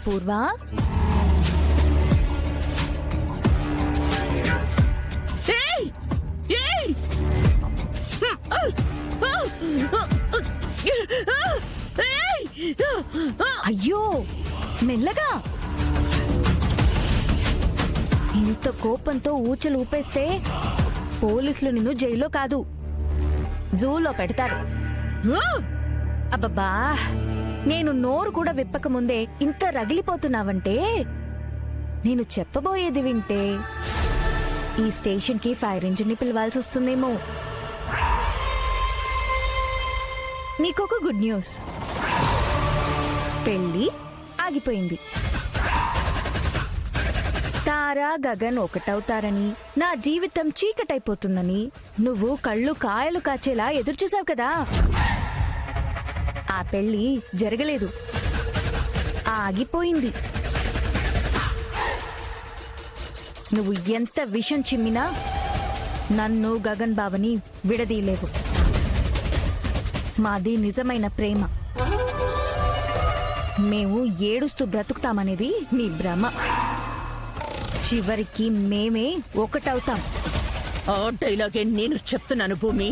పూర్వ. అయ్యో మెల్లగా. ఇంత కోపంతో ఊచలు ఊపేస్తే పోలీసులు నిన్ను జైల్లో కాదు జూలో పెడతారు. అబ్బబ్బా, నేను నోరు కూడా విప్పక ముందే ఇంత రగిలిపోతున్నావంటే నేను చెప్పబోయేది వింటే ఈ స్టేషన్ కి ఫైర్ ఇంజిన్ ని పిలవాల్సి వస్తుందేమో. నీకొక గుడ్ న్యూస్, పెళ్లి ఆగిపోయింది. తారా గగన్ ఒకటవుతారని, నా జీవితం చీకటైపోతుందని నువ్వు కళ్ళు కాయలు కాచేలా ఎదురుచూసావు కదా. ఆ పెళ్లి జరగలేదు, ఆగిపోయింది. నువ్వు ఎంత విషం చిమ్మినా నన్ను గగన్ బావని విడదీయలేవు. మాది నిజమైన ప్రేమ. మేము ఏడుస్తూ బ్రతుకుతామనేది నీ భ్రమ. చివరికి మేమే ఒకటవుతాం. ఆ డైలాగే నేను చెప్తున్నాను భూమి.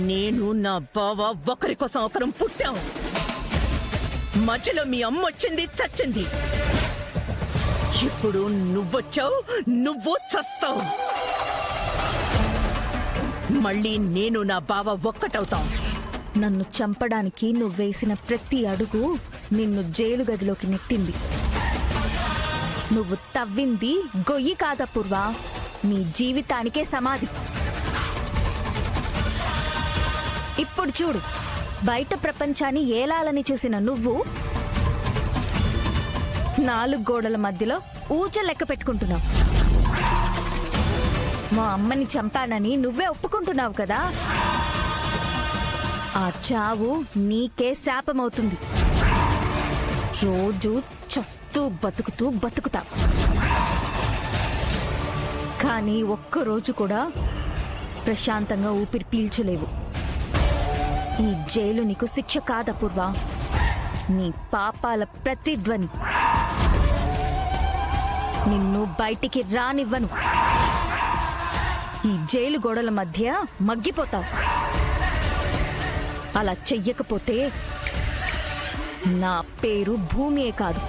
నేను నా బావ ఒకరి కోసం ఒకరం పుట్టాం. మధ్యలో మీ అమ్మ వచ్చింది, చచ్చింది. ఇప్పుడు నువ్వొచ్చావు, నువ్వు చస్తావు. మళ్ళీ నేను నా బావ ఒక్కటవుతాం. నన్ను చంపడానికి నువ్వేసిన ప్రతి అడుగు నిన్ను జైలు గదిలోకి నెట్టింది. నువ్వు తవ్వింది గొయ్యి కాదపూర్వా, నీ జీవితానికే సమాధి. ఇప్పుడు చూడు, బయట ప్రపంచాన్ని ఏలాలని చూసిన నువ్వు 4 గోడల మధ్యలో ఊచ లెక్క పెట్టుకుంటున్నావు. మా అమ్మని చంపానని నువ్వే ఒప్పుకుంటున్నావు కదా. ఆ చావు నీకే శాపమవుతుంది. రోజు చస్తూ బతుకుతూ బతుకుతా, కానీ ఒక్కరోజు కూడా ప్రశాంతంగా ఊపిరి పీల్చలేవు. ఈ జైలు నీకు శిక్ష కాదపూర్వా, నీ పాపాల ప్రతిధ్వని. నిన్ను బయటికి రానివ్వను. ఈ జైలు గోడల మధ్య మగ్గిపోతావు. అలా చెయ్యకపోతే నా పేరు భూమియే కాదు,